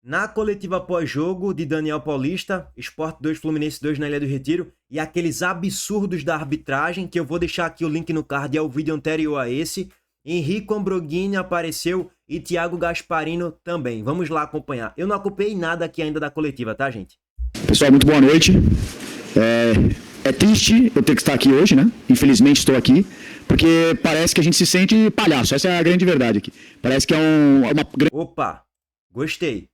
Na coletiva pós-jogo de Daniel Paulista, Sport 2, Fluminense 2 na Ilha do Retiro, e aqueles absurdos da arbitragem, que eu vou deixar aqui o link no card, é o vídeo anterior a esse. Henrique Ambrogini apareceu e Thiago Gasparino também. Vamos lá acompanhar. Eu não acompanhei nada aqui ainda da coletiva, tá, gente? Pessoal, muito boa noite. É triste eu ter que estar aqui hoje, né? Infelizmente estou aqui, porque parece que a gente se sente palhaço. Essa é a grande verdade aqui. Parece que é uma... Opa, gostei.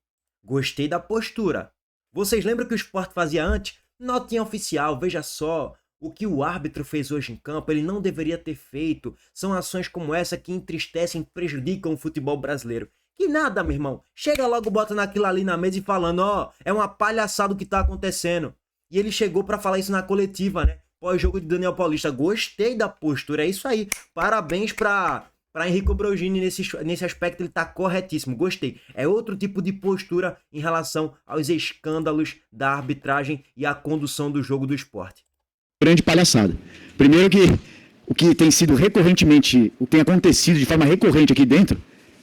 Gostei da postura. Vocês lembram que o Sport fazia antes? Notinha oficial, veja só. O que o árbitro fez hoje em campo, ele não deveria ter feito. São ações como essa que entristecem e prejudicam o futebol brasileiro. Que nada, meu irmão. Chega logo, bota naquilo ali na mesa e falando, ó, é uma palhaçada o que tá acontecendo. E ele chegou pra falar isso na coletiva, né? Pós-jogo de Daniel Paulista. Gostei da postura, é isso aí. Parabéns pra Henrique Ambrogini nesse aspecto, ele tá corretíssimo. Gostei. É outro tipo de postura em relação aos escândalos da arbitragem e a condução do jogo do Sport. Grande palhaçada. Primeiro que o que tem sido recorrentemente, o que tem acontecido de forma recorrente aqui dentro,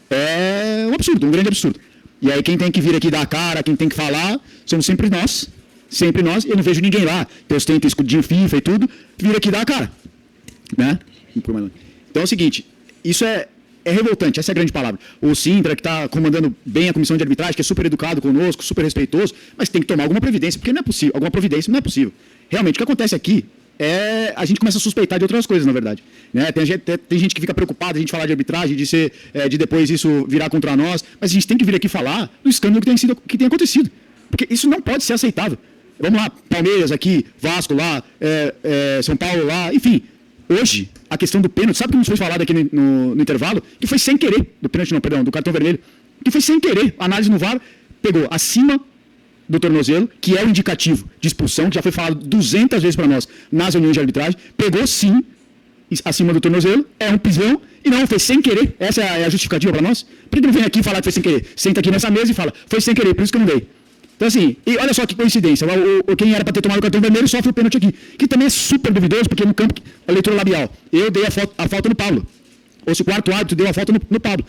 é um absurdo, um grande absurdo. E aí quem tem que vir aqui dar a cara, quem tem que falar, somos sempre nós. Sempre nós. Eu não vejo ninguém lá, que tem escudinho FIFA e tudo, vir aqui dar a cara. Né? Então é o seguinte, isso é revoltante, essa é a grande palavra. O Sintra, que está comandando bem a comissão de arbitragem, que é super educado conosco, super respeitoso, mas tem que tomar alguma providência, porque não é possível, alguma providência não é possível. Realmente, o que acontece aqui é a gente começa a suspeitar de outras coisas, na verdade. Né? Tem gente que fica preocupada, a gente falar de arbitragem, de depois isso virar contra nós, mas a gente tem que vir aqui falar do escândalo que tem acontecido. Porque isso não pode ser aceitável. Vamos lá, Palmeiras aqui, Vasco lá, São Paulo lá, enfim. Hoje, a questão do pênalti, sabe o que nos foi falado aqui no intervalo? Que foi sem querer, do cartão vermelho, que foi sem querer, a análise no VAR pegou acima do tornozelo, que é o indicativo de expulsão, que já foi falado 200 vezes para nós nas reuniões de arbitragem, pegou sim acima do tornozelo, é um pisão, e não, foi sem querer, essa é a justificativa para nós? Por que não vem aqui falar que foi sem querer? Senta aqui nessa mesa e fala, foi sem querer, por isso que eu não dei. Então assim, e olha só que coincidência, quem era para ter tomado o cartão vermelho sofre o pênalti aqui, que também é super duvidoso, porque no campo, a leitura labial, eu dei a falta no Pablo, ou se o quarto árbitro deu a falta no Pablo.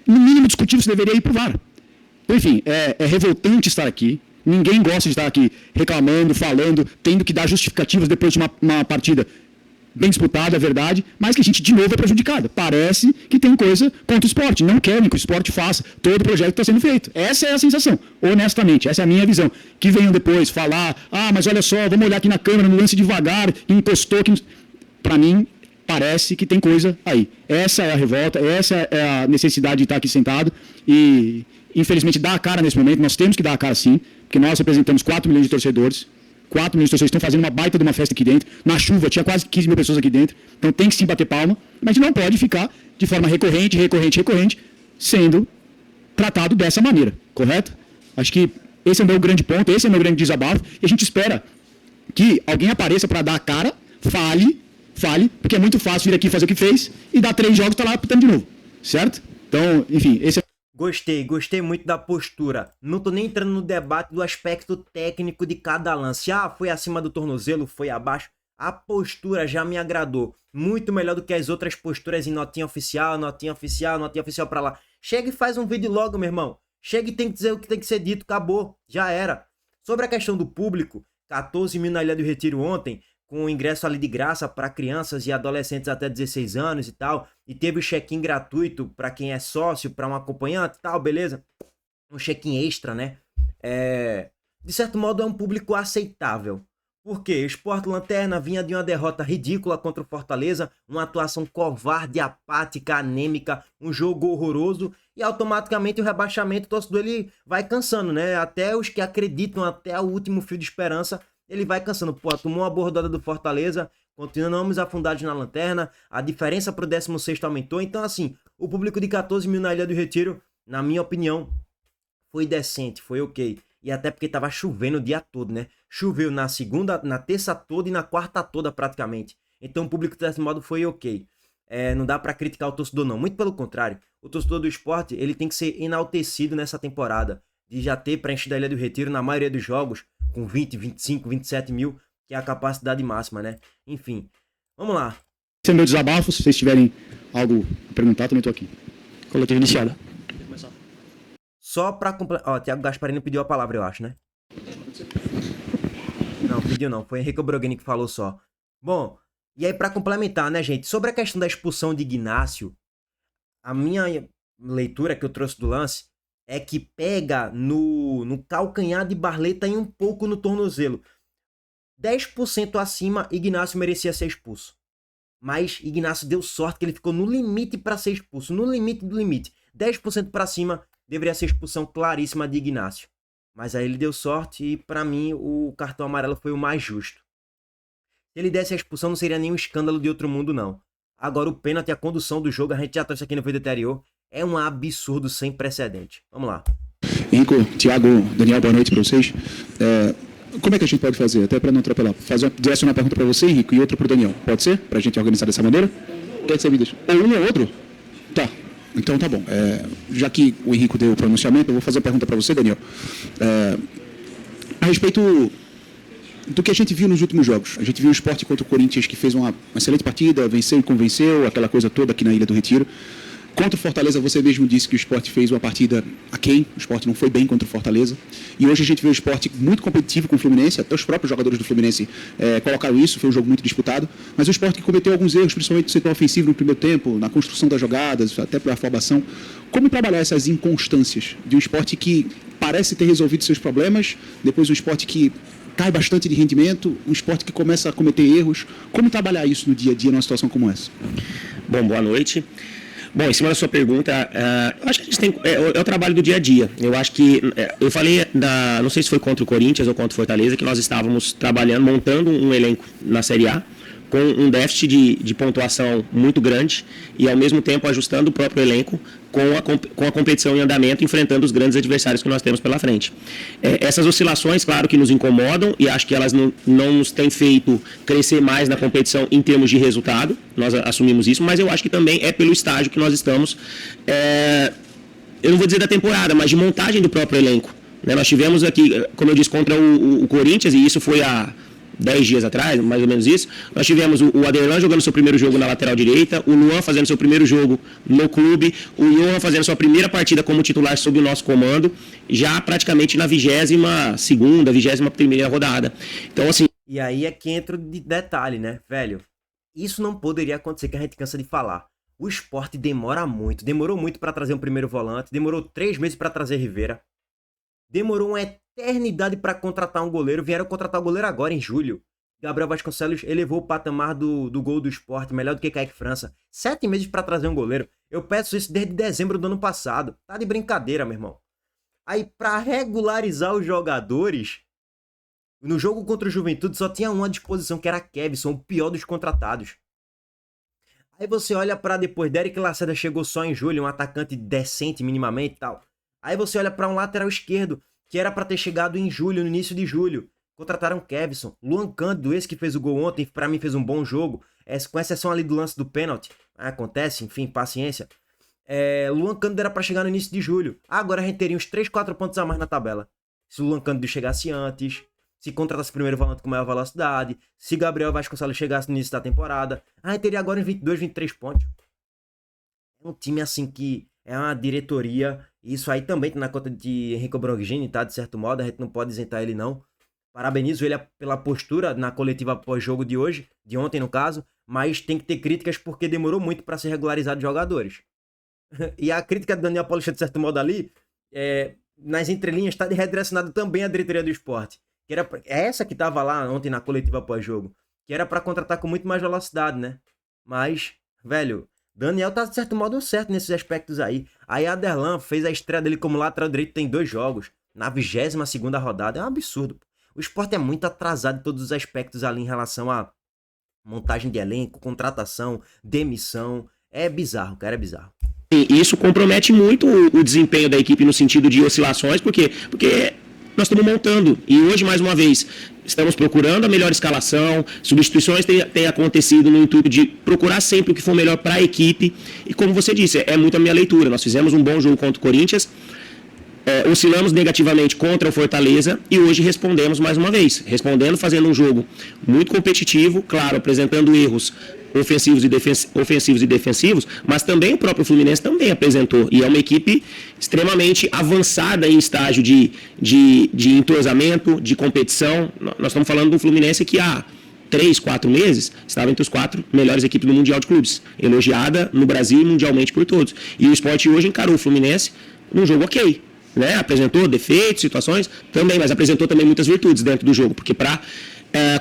No mínimo discutível, se deveria ir pro VAR. Então, enfim, é revoltante estar aqui, ninguém gosta de estar aqui reclamando, falando, tendo que dar justificativas depois de uma partida bem disputada, é verdade, mas que a gente de novo é prejudicada. Parece que tem coisa contra o esporte, não querem que o esporte faça todo o projeto que está sendo feito. Essa é a sensação, honestamente, essa é a minha visão. Que venham depois falar, mas olha só, vamos olhar aqui na câmera, no lance devagar, encostou, para mim, parece que tem coisa aí. Essa é a revolta, essa é a necessidade de estar aqui sentado e, infelizmente, dar a cara nesse momento, nós temos que dar a cara sim, porque nós representamos 4 milhões de torcedores, 4 milhões de torcedores estão fazendo uma baita de uma festa aqui dentro. Na chuva, tinha quase 15 mil pessoas aqui dentro. Então tem que sim bater palma. Mas a gente não pode ficar de forma recorrente, sendo tratado dessa maneira. Correto? Acho que esse é o meu grande ponto, esse é o meu grande desabafo. E a gente espera que alguém apareça para dar a cara, fale, porque é muito fácil vir aqui fazer o que fez e dar 3 jogos e tá lá apitando de novo. Certo? Então, enfim, esse é... Gostei muito da postura. Não tô nem entrando no debate do aspecto técnico de cada lance. Foi acima do tornozelo, foi abaixo. A postura já me agradou. Muito melhor do que as outras posturas em notinha oficial pra lá. Chega e faz um vídeo logo, meu irmão. Chega e tem que dizer o que tem que ser dito, acabou. Já era. Sobre a questão do público, 14 mil na Ilha do Retiro ontem, com o ingresso ali de graça para crianças e adolescentes até 16 anos e tal, e teve o check-in gratuito para quem é sócio, para um acompanhante e tal, beleza? Um check-in extra, né? De certo modo é um público aceitável. Por quê? O Sport Lanterna vinha de uma derrota ridícula contra o Fortaleza, uma atuação covarde, apática, anêmica, um jogo horroroso, e automaticamente o rebaixamento, o torcedor ele vai cansando, né? Até os que acreditam até o último fio de esperança, ele vai cansando. Tomou uma bordada do Fortaleza, continuamos afundados na lanterna, a diferença pro 16º aumentou. Então, assim, o público de 14 mil na Ilha do Retiro, na minha opinião, foi decente, foi ok. E até porque tava chovendo o dia todo, né? Choveu na segunda, na terça toda e na quarta toda praticamente. Então o público, desse modo, foi ok. Não dá pra criticar o torcedor, não. Muito pelo contrário. O torcedor do Sport, ele tem que ser enaltecido nessa temporada. De já ter preenchido a Ilha do Retiro na maioria dos jogos, com 20, 25, 27 mil, que é a capacidade máxima, né? Enfim, vamos lá. Esse é meu desabafo, se vocês tiverem algo a perguntar, também estou aqui. Coletiva iniciada. só pra completar. Ó, Thiago Gasparini pediu a palavra, eu acho, né? Não, pediu não. Foi Henrique Brogni que falou só. Bom, e aí pra complementar, né, gente? Sobre a questão da expulsão de Ignacio, a minha leitura que eu trouxe do lance é que pega no calcanhar de Barleta e um pouco no tornozelo. 10% acima, Ignacio merecia ser expulso. Mas Ignacio deu sorte que ele ficou no limite para ser expulso. No limite do limite. 10% para cima, deveria ser expulsão claríssima de Ignacio. Mas aí ele deu sorte e, para mim, o cartão amarelo foi o mais justo. Se ele desse a expulsão, não seria nenhum escândalo de outro mundo, não. Agora, o pênalti, a condução do jogo, a gente já trouxe aqui no vídeo anterior, é um absurdo sem precedente. Vamos lá. Henrico, Thiago, Daniel, boa noite para vocês. Como é que a gente pode fazer, até para não atropelar? Direcionar uma pergunta para você, Henrico, e outra para o Daniel. Pode ser? Para a gente organizar dessa maneira? Quer que você me deixe? Ou um ou outro? Tá. Então tá bom. Já que o Henrico deu o pronunciamento, eu vou fazer a pergunta para você, Daniel. A respeito do que a gente viu nos últimos jogos. A gente viu o Sport contra o Corinthians, que fez uma excelente partida, venceu e convenceu, aquela coisa toda aqui na Ilha do Retiro. Contra o Fortaleza, você mesmo disse que o Sport fez uma partida aquém, o Sport não foi bem contra o Fortaleza. E hoje a gente vê o Sport muito competitivo com o Fluminense, até os próprios jogadores do Fluminense colocaram isso, foi um jogo muito disputado. Mas o Sport que cometeu alguns erros, principalmente no setor ofensivo no primeiro tempo, na construção das jogadas, até para a afobação. Como trabalhar essas inconstâncias de um Sport que parece ter resolvido seus problemas, depois um Sport que cai bastante de rendimento, um Sport que começa a cometer erros. Como trabalhar isso no dia a dia numa situação como essa? Bom, boa noite. Bom, em cima da sua pergunta, eu acho que a gente tem. É o trabalho do dia a dia. Eu acho que. Eu falei, não sei se foi contra o Corinthians ou contra o Fortaleza, que nós estávamos trabalhando, montando um elenco na Série A, com um déficit de pontuação muito grande e, ao mesmo tempo, ajustando o próprio elenco com a competição em andamento, enfrentando os grandes adversários que nós temos pela frente. Essas oscilações, claro que nos incomodam e acho que elas não nos têm feito crescer mais na competição em termos de resultado, nós assumimos isso, mas eu acho que também é pelo estágio que nós estamos, eu não vou dizer da temporada, mas de montagem do próprio elenco. Nós tivemos aqui, como eu disse, contra o Corinthians, e isso foi há 10 dias atrás, mais ou menos isso, nós tivemos o Aderlan jogando seu primeiro jogo na lateral direita, o Luan fazendo seu primeiro jogo no clube, o Johan fazendo sua primeira partida como titular sob o nosso comando, já praticamente na 22ª, 21ª rodada. Então, assim... E aí é que entra de detalhe, né, velho? Isso não poderia acontecer, que a gente cansa de falar. O Sport demora muito, demorou muito para trazer um primeiro volante, demorou 3 meses para trazer Rivera, demorou uma eternidade para contratar um goleiro. Vieram contratar o goleiro agora, em julho. Gabriel Vasconcelos elevou o patamar do gol do Sport, melhor do que Kaique França. 7 meses para trazer um goleiro. Eu peço isso desde dezembro do ano passado. Tá de brincadeira, meu irmão. Aí, para regularizar os jogadores, no jogo contra o Juventude só tinha um à disposição, que era Kevson, o pior dos contratados. Aí você olha para depois, Derek Lacerda chegou só em julho, um atacante decente minimamente e tal. Aí você olha para um lateral esquerdo, que era para ter chegado em julho, no início de julho. Contrataram Kevson. Luan Cândido, esse que fez o gol ontem, para mim fez um bom jogo. Com exceção ali do lance do pênalti. Acontece, enfim, paciência. Luan Cândido era para chegar no início de julho. Agora a gente teria uns 3, 4 pontos a mais na tabela. Se o Luan Cândido chegasse antes, se contratasse o primeiro volante com maior velocidade, se Gabriel Vasconcelos chegasse no início da temporada, a gente teria agora uns 22, 23 pontos. É um time assim que é uma diretoria... Isso aí também tá na conta de Henrique Brogni, tá? De certo modo, a gente não pode isentar ele, não. Parabenizo ele pela postura na coletiva pós-jogo de hoje, de ontem no caso, mas tem que ter críticas porque demorou muito para ser regularizado os jogadores. E a crítica do Daniel Paulista, de certo modo ali, nas entrelinhas, está redirecionada também à diretoria do Sport. Que era essa que tava lá ontem na coletiva pós-jogo, que era para contratar com muito mais velocidade, né? Mas, velho... Daniel tá, de certo modo, certo nesses aspectos aí. Aí Aderlan fez a estreia dele como lateral direito, tem 2 jogos. Na 22ª rodada, é um absurdo. O Sport é muito atrasado em todos os aspectos ali em relação a montagem de elenco, contratação, demissão. É bizarro, cara, é bizarro. E isso compromete muito o desempenho da equipe no sentido de oscilações, porque nós estamos montando. E hoje, mais uma vez, estamos procurando a melhor escalação, substituições têm acontecido no intuito de procurar sempre o que for melhor para a equipe. E como você disse, é muito a minha leitura. Nós fizemos um bom jogo contra o Corinthians, oscilamos negativamente contra o Fortaleza e hoje respondemos mais uma vez. Respondendo, fazendo um jogo muito competitivo, claro, apresentando erros ofensivos e defensivos, mas também o próprio Fluminense também apresentou, e é uma equipe extremamente avançada em estágio de entrosamento, de competição. Nós estamos falando de um Fluminense que há 3, 4 meses estava entre os 4 melhores equipes do Mundial de Clubes, elogiada no Brasil e mundialmente por todos. E o Sport hoje encarou o Fluminense num jogo ok, né? Apresentou defeitos, situações também, mas apresentou também muitas virtudes dentro do jogo, porque para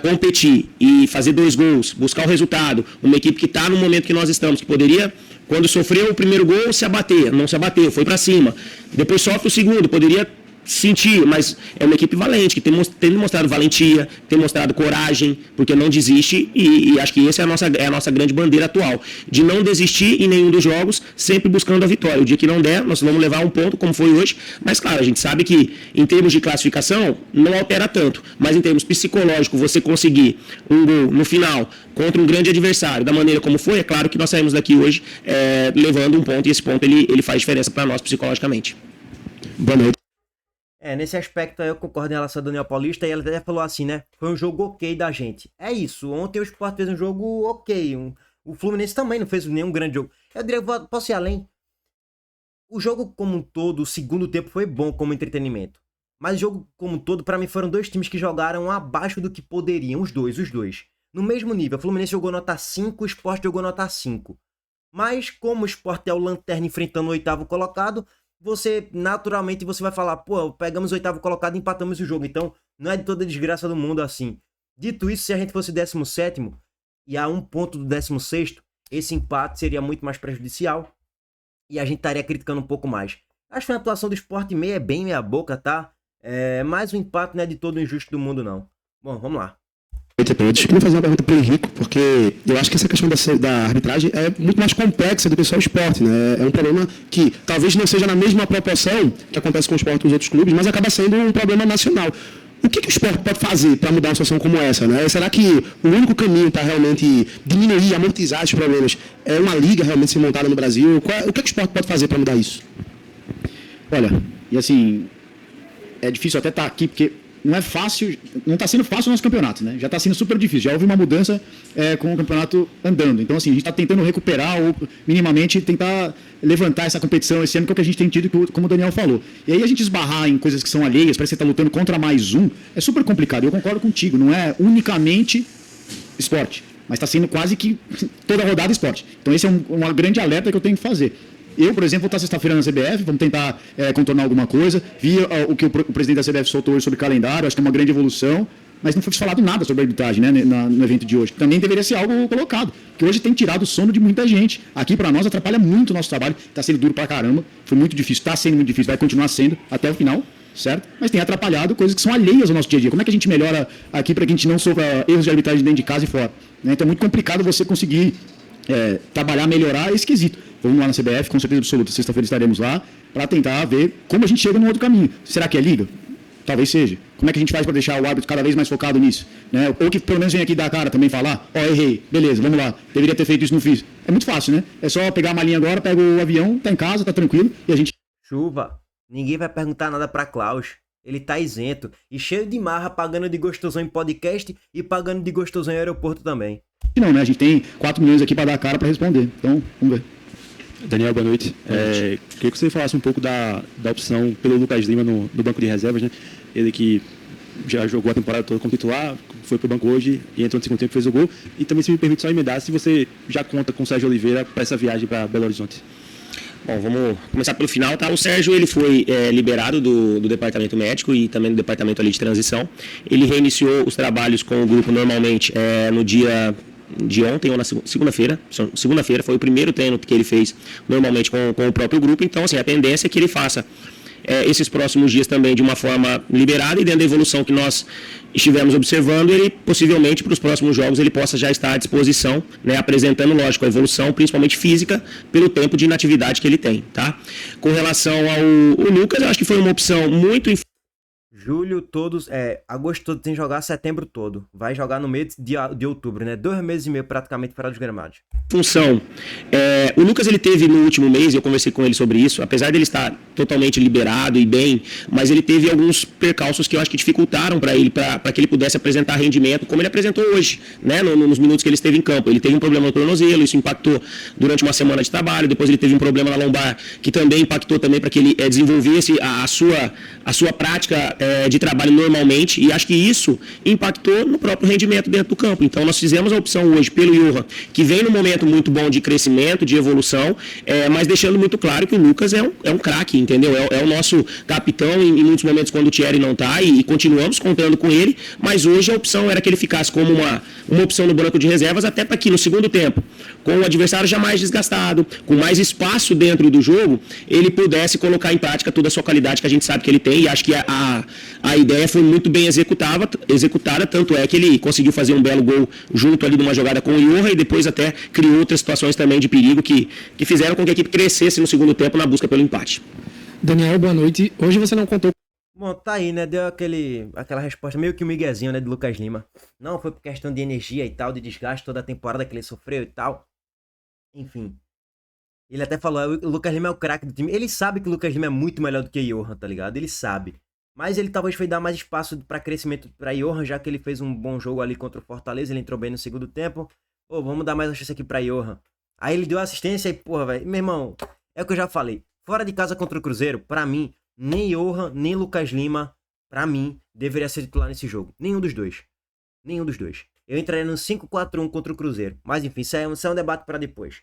competir e fazer 2 gols, buscar o resultado, uma equipe que está no momento que nós estamos, que poderia, quando sofreu o primeiro gol, se abater, não se abateu, foi para cima, depois sofre o segundo, poderia sentir, mas é uma equipe valente, que tem demonstrado valentia, tem mostrado coragem, porque não desiste, e acho que essa é a nossa grande bandeira atual, de não desistir em nenhum dos jogos, sempre buscando a vitória. O dia que não der, nós vamos levar um ponto, como foi hoje, mas claro, a gente sabe que em termos de classificação, não altera tanto, mas em termos psicológicos, você conseguir um gol no final contra um grande adversário, da maneira como foi, é claro que nós saímos daqui hoje levando um ponto, e esse ponto ele faz diferença para nós psicologicamente. Boa noite. Nesse aspecto eu concordo em relação a Daniel Paulista, e ela até falou assim, né? Foi um jogo ok da gente. É isso, ontem o Sport fez um jogo ok, o Fluminense também não fez nenhum grande jogo. Eu diria, posso ir além. O jogo como um todo, o segundo tempo foi bom como entretenimento. Mas o jogo como um todo, pra mim, foram 2 times que jogaram abaixo do que poderiam, os dois. No mesmo nível, o Fluminense jogou nota 5, o Sport jogou nota 5. Mas como o Sport é o lanterna enfrentando o 8º colocado, você naturalmente vai falar, pô, pegamos o 8º colocado e empatamos o jogo, então não é de toda desgraça do mundo assim. Dito isso, se a gente fosse 17º e a 1 ponto do 16º, esse empate seria muito mais prejudicial e a gente estaria criticando um pouco mais. Acho que a atuação do Sport meio é bem meia boca, tá? Mas o empate não é de todo injusto do mundo, não. Bom, vamos lá. Eu queria fazer uma pergunta para o Henrique, porque eu acho que essa questão da arbitragem é muito mais complexa do que só o esporte, né? É um problema que talvez não seja na mesma proporção que acontece com o esporte dos outros clubes, mas acaba sendo um problema nacional. O que o esporte pode fazer para mudar uma situação como essa, né? Será que o único caminho para realmente diminuir, amortizar esses problemas é uma liga realmente ser montada no Brasil? O que o esporte pode fazer para mudar isso? Olha, e assim, é difícil até estar aqui, porque não é fácil, não está sendo fácil o nosso campeonato, né? Já está sendo super difícil, já houve uma mudança com o campeonato andando. Então, assim, a gente está tentando recuperar ou minimamente tentar levantar essa competição esse ano, que é o que a gente tem tido, como o Daniel falou. E aí a gente esbarrar em coisas que são alheias, parece que você está lutando contra mais um, é super complicado. Eu concordo contigo, não é unicamente esporte, mas está sendo quase que toda rodada esporte. Então esse é uma grande alerta que eu tenho que fazer. Eu, por exemplo, vou estar sexta-feira na CBF, vamos tentar contornar alguma coisa. Vi o que o presidente da CBF soltou hoje sobre calendário, acho que é uma grande evolução, mas não foi falado nada sobre a arbitragem, né, no evento de hoje. Também deveria ser algo colocado, porque hoje tem tirado o sono de muita gente. Aqui, para nós, atrapalha muito o nosso trabalho, está sendo duro pra caramba, foi muito difícil, está sendo muito difícil, vai continuar sendo até o final, certo? Mas tem atrapalhado coisas que são alheias ao nosso dia a dia. Como é que a gente melhora aqui para que a gente não sofra erros de arbitragem dentro de casa e fora? Né? Então é muito complicado você conseguir trabalhar, melhorar esse quesito. Vamos lá na CBF, com certeza absoluta, sexta-feira estaremos lá, para tentar ver como a gente chega num outro caminho. Será que é liga? Talvez seja. Como é que a gente faz para deixar o árbitro cada vez mais focado nisso? Né? Ou que pelo menos venha aqui dar a cara também falar, errei, beleza, vamos lá, deveria ter feito isso, não fiz. É muito fácil, né? É só pegar a malinha agora, pega o avião, tá em casa, tá tranquilo, e a gente... Chuva, ninguém vai perguntar nada pra Klaus. Ele tá isento e cheio de marra, pagando de gostosão em podcast e pagando de gostosão em aeroporto também. Não, né? A gente tem 4 milhões aqui para dar a cara para responder. Então, vamos ver. Daniel, boa noite. Queria que você falasse um pouco da opção pelo Lucas Lima no banco de reservas, né? Ele que já jogou a temporada toda como titular, foi pro banco hoje e entrou no segundo tempo e fez o gol. E também, se me permite só emendar, se você já conta com o Sérgio Oliveira para essa viagem para Belo Horizonte. Bom, vamos começar pelo final, tá? O Sérgio, ele foi liberado do departamento médico e também do departamento ali de transição. Ele reiniciou os trabalhos com o grupo normalmente no dia de ontem ou na segunda-feira. Segunda-feira foi o primeiro treino que ele fez normalmente com o próprio grupo. Então, assim, a tendência é que ele faça esses próximos dias também de uma forma liberada e dentro da evolução que nós estivemos observando, ele possivelmente para os próximos jogos ele possa já estar à disposição, né, apresentando, lógico, a evolução, principalmente física, pelo tempo de inatividade que ele tem, tá? Com relação ao Lucas, eu acho que foi uma opção muito... Julho todos, agosto todo sem jogar, setembro todo. Vai jogar no mês de outubro, né? 2 meses e meio praticamente fora dos gramados. Função. O Lucas, ele teve no último mês, eu conversei com ele sobre isso, apesar dele estar totalmente liberado e bem, mas ele teve alguns percalços que eu acho que dificultaram para ele, para que ele pudesse apresentar rendimento, como ele apresentou hoje, né? Nos minutos que ele esteve em campo. Ele teve um problema no tornozelo, isso impactou durante uma semana de trabalho, depois ele teve um problema na lombar, que também impactou também para que ele desenvolvesse a sua prática de trabalho normalmente, e acho que isso impactou no próprio rendimento dentro do campo. Então nós fizemos a opção hoje pelo Johan, que vem num momento muito bom de crescimento, de evolução, mas deixando muito claro que o Lucas é um craque, entendeu? É o nosso capitão em muitos momentos quando o Thierry não está, e continuamos contando com ele, mas hoje a opção era que ele ficasse como uma opção no banco de reservas, até para que no segundo tempo, com o adversário já mais desgastado, com mais espaço dentro do jogo, ele pudesse colocar em prática toda a sua qualidade que a gente sabe que ele tem, e acho que a ideia foi muito bem executada, tanto é que ele conseguiu fazer um belo gol junto ali de uma jogada com o Johan, e depois até criou outras situações também de perigo que fizeram com que a equipe crescesse no segundo tempo na busca pelo empate. Daniel, boa noite. Hoje você não contou. Bom, tá aí, né? Deu aquela resposta meio que um miguezinho, né, de Lucas Lima. Não, foi por questão de energia e tal, de desgaste toda a temporada que ele sofreu e tal. Enfim. Ele até falou, o Lucas Lima é o craque do time. Ele sabe que o Lucas Lima é muito melhor do que o Johan, tá ligado? Ele sabe. Mas ele talvez foi dar mais espaço para crescimento para Johan, já que ele fez um bom jogo ali contra o Fortaleza, ele entrou bem no segundo tempo. Pô, vamos dar mais uma chance aqui pra Johan. Aí ele deu assistência e, porra, velho, meu irmão, é o que eu já falei. Fora de casa contra o Cruzeiro, pra mim, nem Johan, nem Lucas Lima, pra mim, deveria ser titular nesse jogo. Nenhum dos dois. Eu entraria no 5-4-1 contra o Cruzeiro. Mas enfim, isso é um debate pra depois.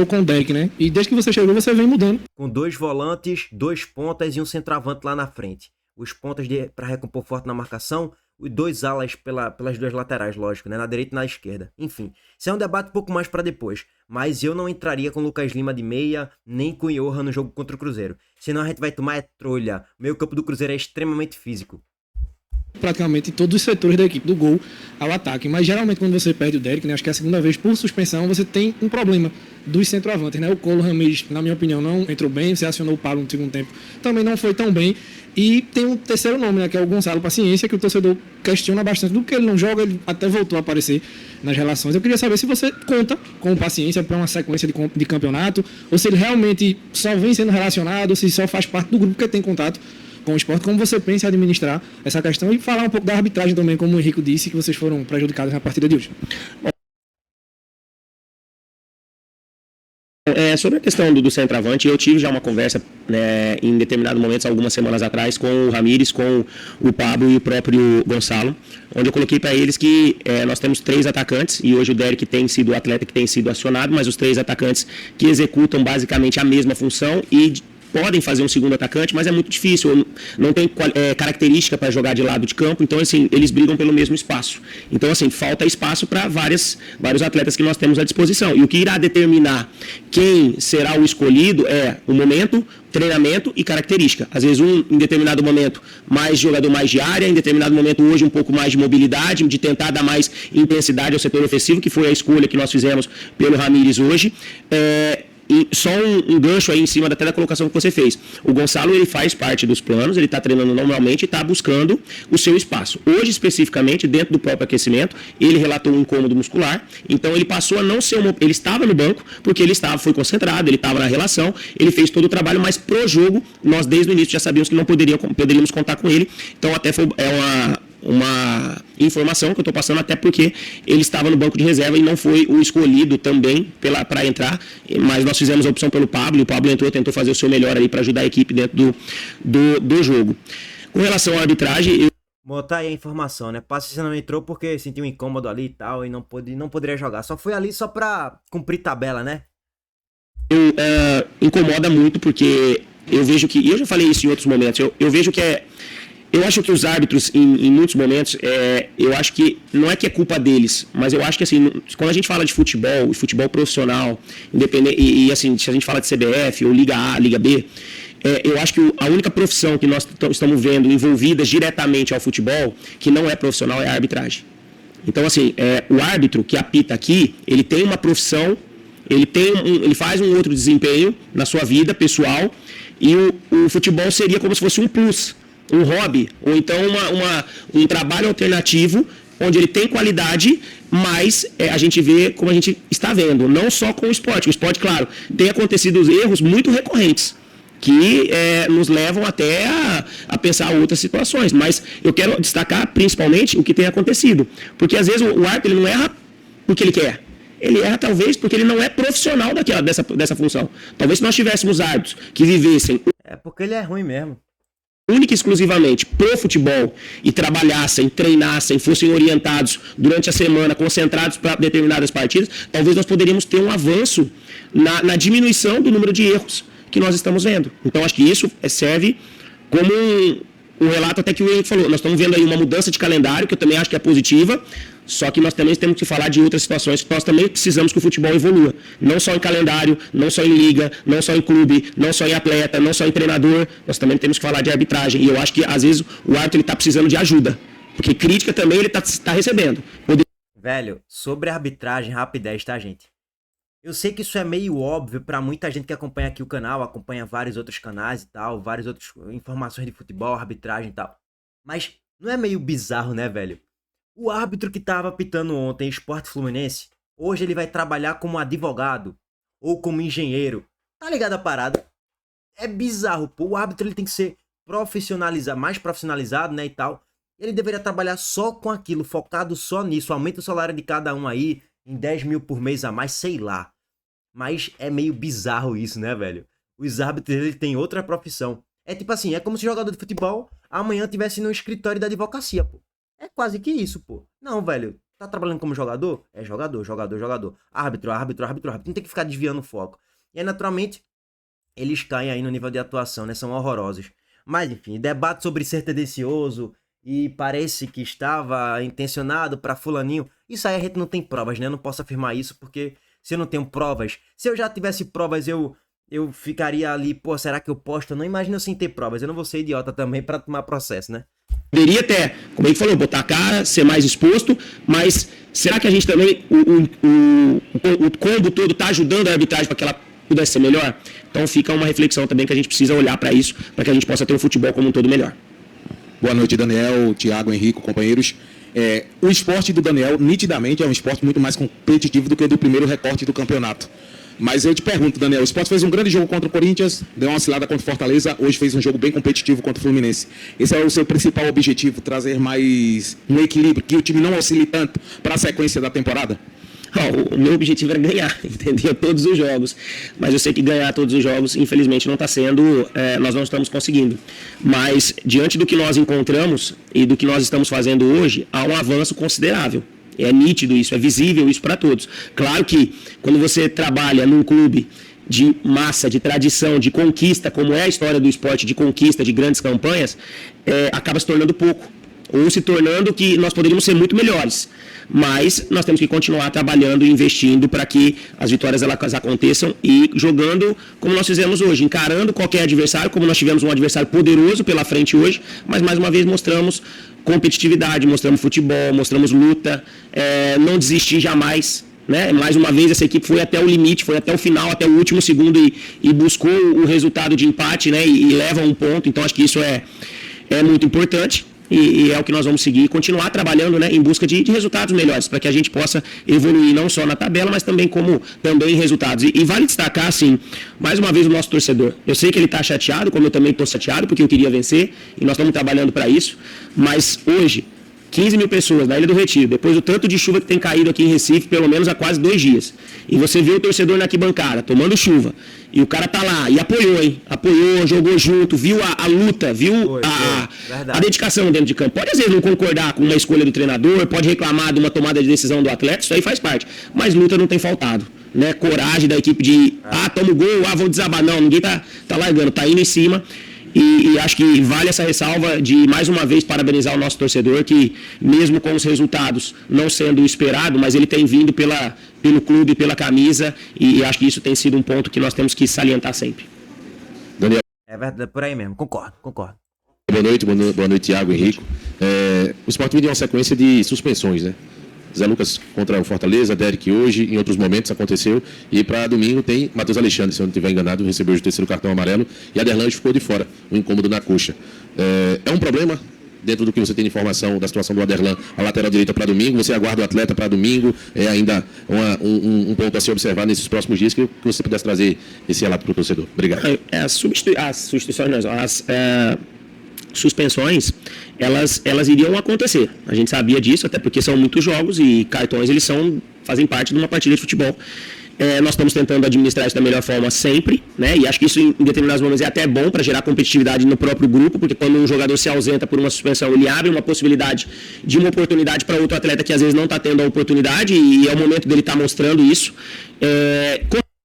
Com o deck, né? E desde que você chegou, você vem mudando. Com 2 volantes, 2 pontas e um centroavante lá na frente. Os pontas para recompor forte na marcação, e 2 alas pelas 2 laterais, lógico, né? Na direita e na esquerda. Enfim, isso é um debate um pouco mais para depois. Mas eu não entraria com o Lucas Lima de meia, nem com o Johan no jogo contra o Cruzeiro. Senão a gente vai tomar trolha. O meio campo do Cruzeiro é extremamente físico. Praticamente em todos os setores da equipe, do gol ao ataque. Mas geralmente quando você perde o Derek, né, acho que é a segunda vez por suspensão, você tem um problema dos centroavantes, né? O Colo Ramires, na minha opinião, não entrou bem, você acionou o Pablo no segundo tempo, também não foi tão bem. E tem um terceiro nome, né, que é o Gonçalo Paciência, que o torcedor questiona bastante do que ele não joga, ele até voltou a aparecer nas relações. Eu queria saber se você conta com Paciência para uma sequência de campeonato, ou se ele realmente só vem sendo relacionado, ou se só faz parte do grupo que tem contato com o esporte. Como você pensa em administrar essa questão, e falar um pouco da arbitragem também, como o Henrique disse, que vocês foram prejudicados na partida de hoje. Sobre a questão do centroavante, eu tive já uma conversa, né, em determinado momento, algumas semanas atrás, com o Ramires, com o Pablo e o próprio Gonçalo, onde eu coloquei para eles que nós temos 3 atacantes, e hoje o Derek tem sido o atleta que tem sido acionado, mas os 3 atacantes que executam basicamente a mesma função e podem fazer um segundo atacante, mas é muito difícil, não tem característica para jogar de lado de campo, então assim, eles brigam pelo mesmo espaço. Então assim, falta espaço para vários atletas que nós temos à disposição. E o que irá determinar quem será o escolhido é o momento, treinamento e característica. Às vezes em determinado momento mais jogador mais de área, em determinado momento hoje um pouco mais de mobilidade, de tentar dar mais intensidade ao setor ofensivo, que foi a escolha que nós fizemos pelo Ramires hoje. E só um gancho aí em cima até da colocação que você fez. O Gonçalo, ele faz parte dos planos, ele está treinando normalmente e está buscando o seu espaço. Hoje, especificamente, dentro do próprio aquecimento, ele relatou um incômodo muscular, então ele passou a não ser ele estava no banco, porque ele foi concentrado, ele estava na relação, ele fez todo o trabalho, mas pro jogo, nós desde o início já sabíamos que não poderíamos contar com ele, então até foi uma informação que eu estou passando, até porque ele estava no banco de reserva e não foi o escolhido também para entrar, mas nós fizemos a opção pelo Pablo, e o Pablo tentou fazer o seu melhor ali para ajudar a equipe dentro do jogo. Com relação à arbitragem, Botar aí a informação, né? Paciência não entrou porque sentiu um incômodo ali e tal, e não poderia jogar. Só foi ali só pra cumprir tabela, né? Incomoda muito porque eu vejo que, e eu já falei isso em outros momentos, eu vejo que eu acho que os árbitros, em muitos momentos, eu acho que não é que é culpa deles, mas eu acho que, assim, quando a gente fala de futebol profissional, independente, e assim, se a gente fala de CBF ou Liga A, Liga B, eu acho que a única profissão que nós estamos vendo envolvidas diretamente ao futebol, que não é profissional, é a arbitragem. Então, assim, o árbitro que apita aqui, ele tem uma profissão, ele faz um outro desempenho na sua vida pessoal, e o futebol seria como se fosse um plus. um hobby, ou então um trabalho alternativo, onde ele tem qualidade, mas a gente vê como a gente está vendo, não só com o esporte. O esporte, claro, tem acontecido erros muito recorrentes, que nos levam até a pensar outras situações. Mas eu quero destacar principalmente o que tem acontecido. Porque às vezes o árbitro ele não erra porque ele quer. Ele erra talvez porque ele não é profissional dessa função. Talvez se nós tivéssemos árbitros que vivessem... É porque ele é ruim mesmo. Única e exclusivamente pro futebol e trabalhassem, treinassem, fossem orientados durante a semana, concentrados para determinadas partidas, talvez nós poderíamos ter um avanço na diminuição do número de erros que nós estamos vendo. Então acho que isso serve como um relato até que o Henrique falou. Nós estamos vendo aí uma mudança de calendário, que eu também acho que é positiva, só que nós também temos que falar de outras situações que nós também precisamos que o futebol evolua. Não só em calendário, não só em liga, não só em clube, não só em atleta, não só em treinador. Nós também temos que falar de arbitragem. E eu acho que, às vezes, o árbitro está precisando de ajuda. Porque crítica também ele está recebendo. Velho, sobre a arbitragem, rapidez, tá, gente? Eu sei que isso é meio óbvio pra muita gente que acompanha aqui o canal, acompanha vários outros canais e tal, várias outras informações de futebol, arbitragem e tal. Mas não é meio bizarro, né, velho? O árbitro que tava apitando ontem Sport Fluminense, hoje ele vai trabalhar como advogado ou como engenheiro. Tá ligado a parada? É bizarro, pô. O árbitro ele tem que ser mais profissionalizado, né, e tal. Ele deveria trabalhar só com aquilo, focado só nisso. Aumenta o salário de cada um aí em 10 mil por mês a mais, sei lá. Mas é meio bizarro isso, né, velho? Os árbitros ele tem outra profissão. É tipo assim, é como se jogador de futebol amanhã tivesse no escritório da advocacia, pô. É quase que isso, pô. Não, velho. Tá trabalhando como jogador? É jogador. Árbitro. Não tem que ficar desviando o foco. E aí, naturalmente, eles caem aí no nível de atuação, né? São horrorosos. Mas, enfim, debate sobre ser tendencioso e parece que estava intencionado pra fulaninho. Isso aí a gente não tem provas, né? Eu não posso afirmar isso porque se eu não tenho provas... Se eu já tivesse provas, eu ficaria ali, pô, será que eu posto? Não imagino sem ter provas. Eu não vou ser idiota também pra tomar processo, né? Poderia até, como ele falou, botar a cara, ser mais exposto, mas será que a gente também, o combo todo tá ajudando a arbitragem para que ela pudesse ser melhor? Então fica uma reflexão também que a gente precisa olhar para isso, para que a gente possa ter um futebol como um todo melhor. Boa noite, Daniel, Thiago, Henrique, companheiros. O esporte do Daniel, nitidamente, é um esporte muito mais competitivo do que o do primeiro recorte do campeonato. Mas eu te pergunto, Daniel, o Sport fez um grande jogo contra o Corinthians, deu uma oscilada contra o Fortaleza, hoje fez um jogo bem competitivo contra o Fluminense. Esse é o seu principal objetivo, trazer mais um equilíbrio, que o time não oscile tanto para a sequência da temporada? O meu objetivo era ganhar, entendeu? Todos os jogos. Mas eu sei que ganhar todos os jogos, infelizmente, não está sendo, nós não estamos conseguindo. Mas, diante do que nós encontramos e do que nós estamos fazendo hoje, há um avanço considerável. É nítido isso, é visível isso para todos. Claro que quando você trabalha num clube de massa, de tradição, de conquista, como é a história do esporte, de conquista, de grandes campanhas, acaba se tornando pouco. Ou se tornando que nós poderíamos ser muito melhores. Mas nós temos que continuar trabalhando e investindo para que as vitórias elas aconteçam e jogando como nós fizemos hoje, encarando qualquer adversário, como nós tivemos um adversário poderoso pela frente hoje, mas mais uma vez mostramos competitividade, mostramos futebol, mostramos luta, não desistir jamais, né? Mais uma vez essa equipe foi até o limite, foi até o final, até o último segundo e buscou o resultado de empate, né? E leva um ponto, então acho que isso é muito importante. E é o que nós vamos seguir e continuar trabalhando, né, em busca de resultados melhores, para que a gente possa evoluir não só na tabela, mas também em resultados. E vale destacar, assim, mais uma vez o nosso torcedor. Eu sei que ele está chateado, como eu também estou chateado, porque eu queria vencer, e nós estamos trabalhando para isso, mas hoje, 15 mil pessoas na Ilha do Retiro, depois do tanto de chuva que tem caído aqui em Recife, pelo menos há quase 2 dias, e você vê o torcedor na arquibancada, tomando chuva, e o cara tá lá, e apoiou, hein? Apoiou, jogou junto, viu a luta, viu a dedicação dentro de campo. Pode às vezes não concordar com uma escolha do treinador, pode reclamar de uma tomada de decisão do atleta, isso aí faz parte. Mas luta não tem faltado, né? Coragem da equipe de, toma o gol, vou desabar. Não, ninguém tá largando, tá indo em cima. E acho que vale essa ressalva de, mais uma vez, parabenizar o nosso torcedor, que mesmo com os resultados não sendo esperado, mas ele tem vindo pelo clube, pela camisa, e acho que isso tem sido um ponto que nós temos que salientar sempre. Daniel. É verdade, por aí mesmo, concordo. Boa noite, Thiago, Henrique. O Sport vive uma sequência de suspensões, né? Zé Lucas contra o Fortaleza, Derek hoje, em outros momentos aconteceu. E para domingo tem Matheus Alexandre, se eu não estiver enganado, recebeu o terceiro cartão amarelo. E Aderlan ficou de fora, um incômodo na coxa. É um problema dentro do que você tem de informação da situação do Aderlan, a lateral direita para domingo. Você aguarda o atleta para domingo. É ainda um ponto a se observar nesses próximos dias, que você pudesse trazer esse relato para o torcedor. Obrigado. As substituições, não, as suspensões, elas iriam acontecer. A gente sabia disso, até porque são muitos jogos e cartões eles fazem parte de uma partida de futebol. Nós estamos tentando administrar isso da melhor forma sempre, né? E acho que isso em determinados momentos é até bom para gerar competitividade no próprio grupo, porque quando um jogador se ausenta por uma suspensão, ele abre uma possibilidade de uma oportunidade para outro atleta que às vezes não está tendo a oportunidade, e é o momento dele estar mostrando isso.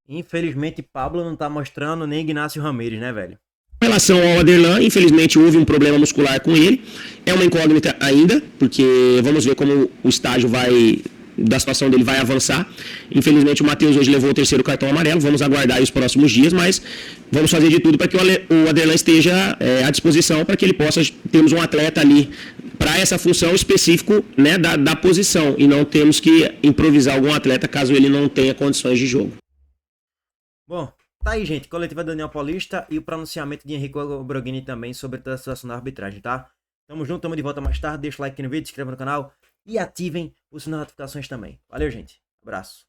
Infelizmente, Pablo não tá mostrando nem Ignacio Ramírez, né, velho? Com relação ao Aderlan, infelizmente houve um problema muscular com ele. É uma incógnita ainda, porque vamos ver como o estágio da situação dele vai avançar. Infelizmente o Matheus hoje levou o 3º cartão amarelo. Vamos aguardar aí os próximos dias, mas vamos fazer de tudo para que o Aderlan esteja à disposição, para que ele possa termos um atleta ali para essa função específica, né, da posição, e não temos que improvisar algum atleta caso ele não tenha condições de jogo. Bom, tá aí, gente. Coletiva Daniel Paulista e o pronunciamento de Henrique Brogni também sobre toda a situação da arbitragem, tá? Tamo junto, tamo de volta mais tarde. Deixa o like aqui no vídeo, se inscreva no canal e ativem o sininho de notificações também. Valeu, gente. Abraço.